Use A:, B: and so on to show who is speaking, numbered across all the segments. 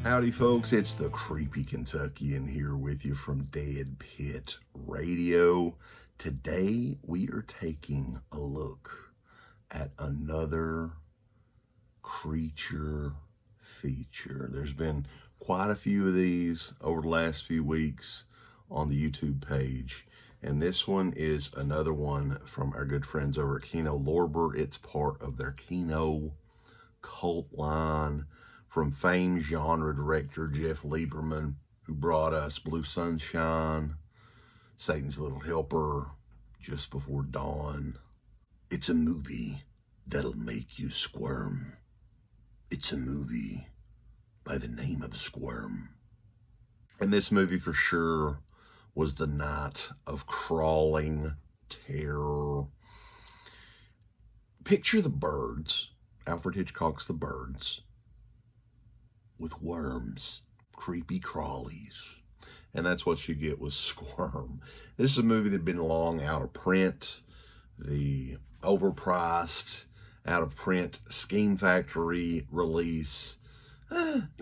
A: Howdy folks, it's the Creepy Kentuckian here with you from DEADPIT Radio. Today we are taking a look at another creature feature. There's been quite a few of these over the last few weeks on the YouTube page, and this one is another one from our good friends over at Kino Lorber. It's part of their Kino cult line from famed genre director Jeff Lieberman, who brought us Blue Sunshine, Satan's Little Helper, Just Before Dawn. It's a movie that'll make you squirm. It's a movie by the name of Squirm. And this movie for sure was the night of crawling terror. Picture the birds, Alfred Hitchcock's The Birds, with worms, creepy crawlies. And that's what you get with Squirm. This is a movie that had been long out of print. The overpriced, out of print Scheme Factory release.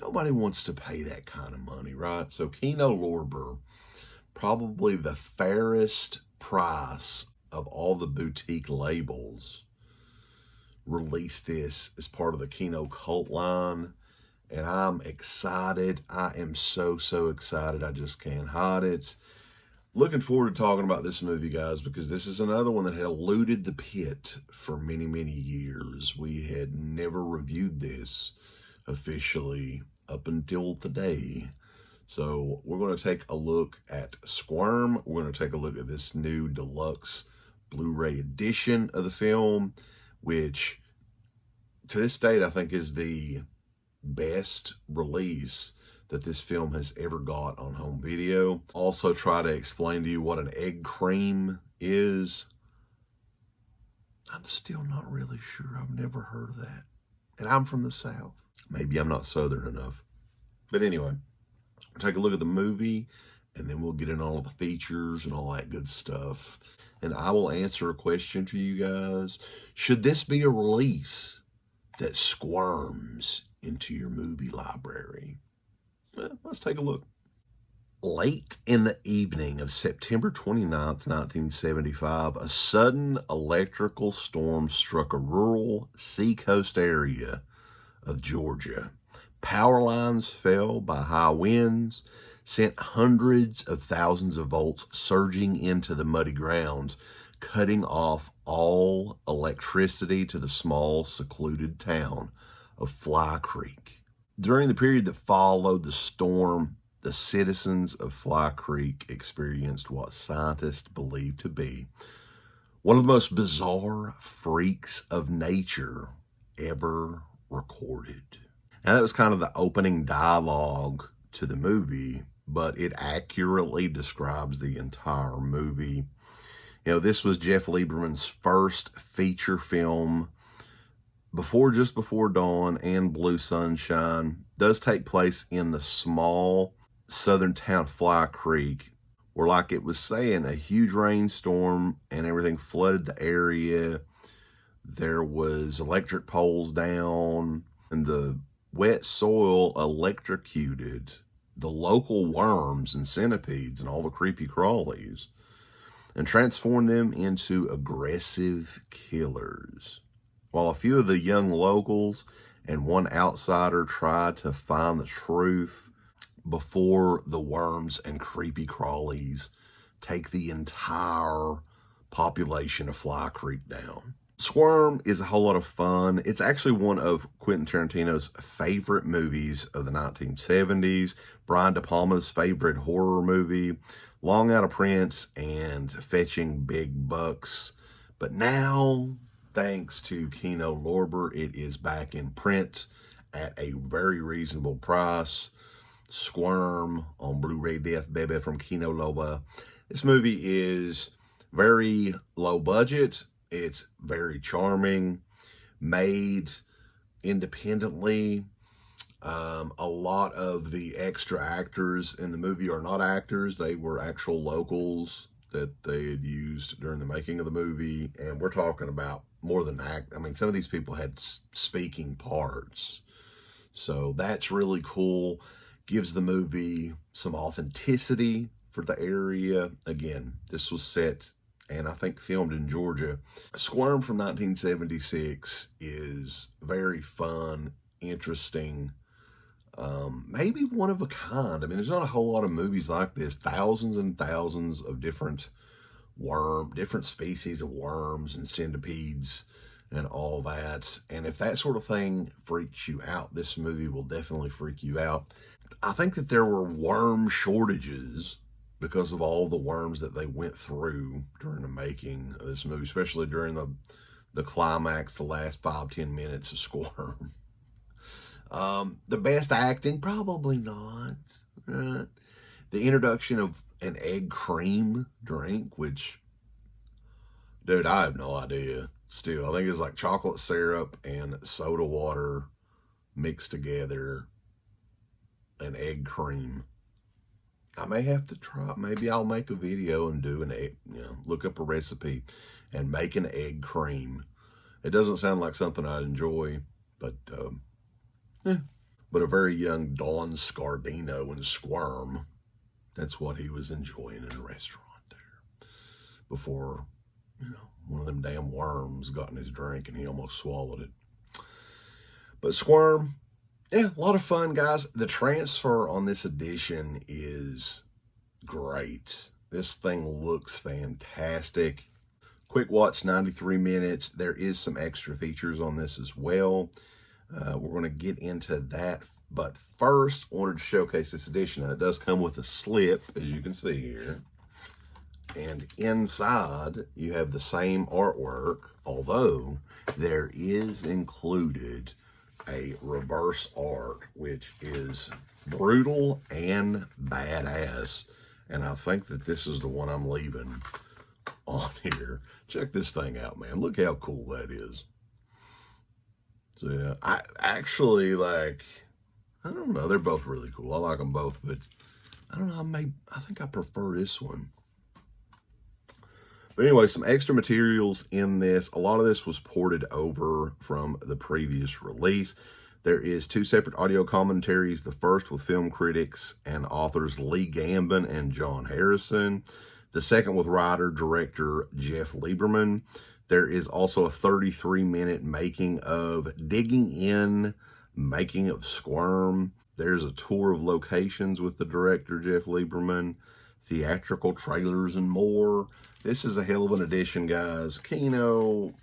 A: Nobody wants to pay that kind of money, right? So Kino Lorber, probably the fairest price of all the boutique labels, released this as part of the Kino cult line. And I'm excited. I am so excited. I just can't hide it. Looking forward to talking about this movie, guys, because this is another one that had eluded the pit for many years. We had never reviewed this officially up until today. So we're going to take a look at Squirm. We're going to take a look at this new deluxe Blu-ray edition of the film, which to this date I think is the best release that this film has ever got on home video. Also try to explain to you what an egg cream is. I'm still not really sure. I've never heard of that. And I'm from the South. Maybe I'm not Southern enough. But anyway, we'll take a look at the movie and then we'll get in all of the features and all that good stuff. And I will answer a question for you guys. Should this be a release that squirms into your movie library? Well, let's take a look. Late in the evening of September 29th, 1975, a sudden electrical storm struck a rural seacoast area of Georgia. Power lines fell by high winds, sent hundreds of thousands of volts surging into the muddy grounds, cutting off all electricity to the small, secluded town of Fly Creek. During the period that followed the storm, the citizens of Fly Creek experienced what scientists believe to be one of the most bizarre freaks of nature ever recorded. Now, that was kind of the opening dialogue to the movie, but it accurately describes the entire movie. You know, this was Jeff Lieberman's first feature film. Just Before Dawn and Blue Sunshine does take place in the small southern town Fly Creek, where, like it was saying, a huge rainstorm and everything flooded the area. There was electric poles down, and the wet soil electrocuted the local worms and centipedes and all the creepy crawlies and transformed them into aggressive killers. While a few of the young locals and one outsider tried to find the truth before the worms and creepy crawlies take the entire population of Fly Creek down. Squirm is a whole lot of fun. It's actually one of Quentin Tarantino's favorite movies of the 1970s, Brian De Palma's favorite horror movie, long out of print and fetching big bucks. But now, thanks to Kino Lorber, it is back in print at a very reasonable price. Squirm on Blu-ray Death Baby from Kino Lorber. This movie is very low budget. It's very charming, made independently. A lot of the extra actors in the movie are not actors. They were actual locals that they had used during the making of the movie. And we're talking about more than some of these people had speaking parts. So that's really cool. gives the movie some authenticity for the area. Again, this was set and I think filmed in Georgia. Squirm from 1976 is very fun, interesting, maybe one of a kind. I mean, there's not a whole lot of movies like this. Thousands and thousands of different species of worms and centipedes and all that. And if that sort of thing freaks you out, this movie will definitely freak you out. I think that there were worm shortages because of all the worms that they went through during the making of this movie, especially during the climax, the last 5-10 minutes of Squirm. The best acting, probably not. Right? The introduction of an egg cream drink, which, dude, I have no idea. Still, I think it's like chocolate syrup and soda water mixed together, an egg cream. I may have to try. Maybe I'll make a video and do an egg, look up a recipe and make an egg cream. It doesn't sound like something I'd enjoy, but but a very young Don Scardino in Squirm, that's what he was enjoying in a restaurant there before, one of them damn worms got in his drink and he almost swallowed it. But Squirm, yeah, a lot of fun, guys. The transfer on this edition is great. This thing looks fantastic. Quick watch, 93 minutes. There is some extra features on this as well. We're going to get into that. But first, I wanted to showcase this edition. Now, it does come with a slip, as you can see here. And inside, you have the same artwork, although there is included a reverse art, which is brutal and badass. And I think that this is the one I'm leaving on here. Check this thing out, man. Look how cool that is. So yeah, I actually I don't know. They're both really cool. I like them both, but I don't know. I think I prefer this one. But anyway, some extra materials in this. A lot of this was ported over from the previous release. There is 2 separate audio commentaries. The first with film critics and authors Lee Gambin and John Harrison. The second with writer-director Jeff Lieberman. There is also a 33-minute making of making of Squirm. There's a tour of locations with the director, Jeff Lieberman, theatrical trailers, and more. This is a hell of an edition, guys. Kino,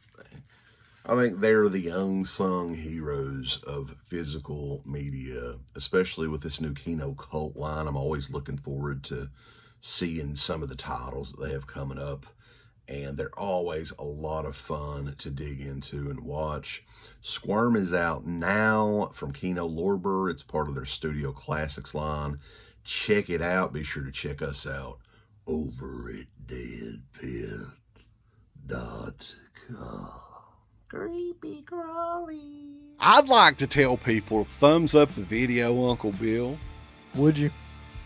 A: I think they're the unsung heroes of physical media, especially with this new Kino Cult line. I'm always looking forward to seeing some of the titles that they have coming up, and they're always a lot of fun to dig into and watch. Squirm is out now from Kino Lorber. It's part of their Studio Classics line. Check it out. Be sure to check us out over at DEADPIT.com. Creepy Crawlies.
B: I'd like to tell people to thumbs up the video, Uncle Bill.
C: Would you?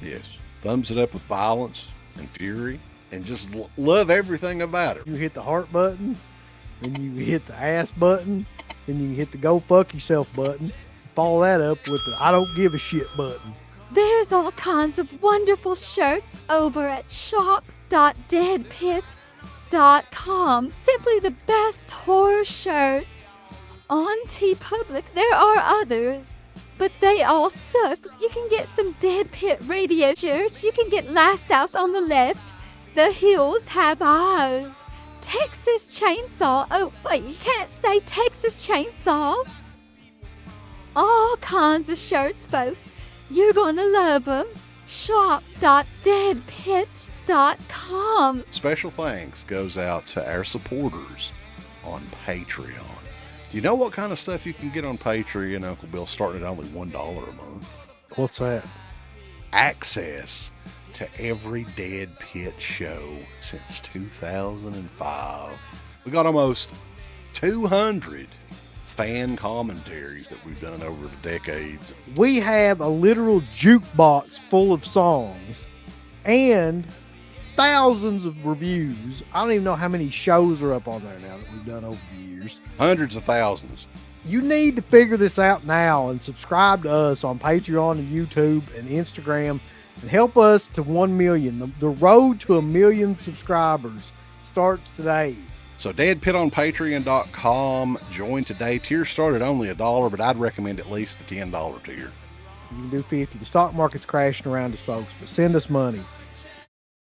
B: Yes. Thumbs it up with violence and fury and just love everything about it.
C: You hit the heart button, then you hit the ass button, then you hit the go fuck yourself button. Follow that up with the I don't give a shit button.
D: There's all kinds of wonderful shirts over at shop.deadpit.com. Simply the best horror shirts. On TeePublic, there are others, but they all suck. You can get some Dead Pit Radio shirts. You can get Last South on the Left. The Hills Have Eyes. Texas Chainsaw. Oh, wait, you can't say Texas Chainsaw. All kinds of shirts, folks. You're gonna love them. Shop.deadpit.com.
B: Special thanks goes out to our supporters on Patreon. Do you know what kind of stuff you can get on Patreon, Uncle Bill, starting at only $1 a month?
C: What's that?
B: Access to every Dead Pit show since 2005. We got almost 200 fan commentaries that we've done over the decades.
C: We have a literal jukebox full of songs and thousands of reviews. I don't even know how many shows are up on there now that we've done over the years.
B: Hundreds of thousands.
C: You need to figure this out now and subscribe to us on Patreon and YouTube and Instagram and help us to 1 million. The road to 1 million subscribers starts today.
B: So deadpitonpatreon.com. Join today. Tiers start at only $1, but I'd recommend at least the $10 tier.
C: You can do 50. The stock market's crashing around us, folks, but send us money.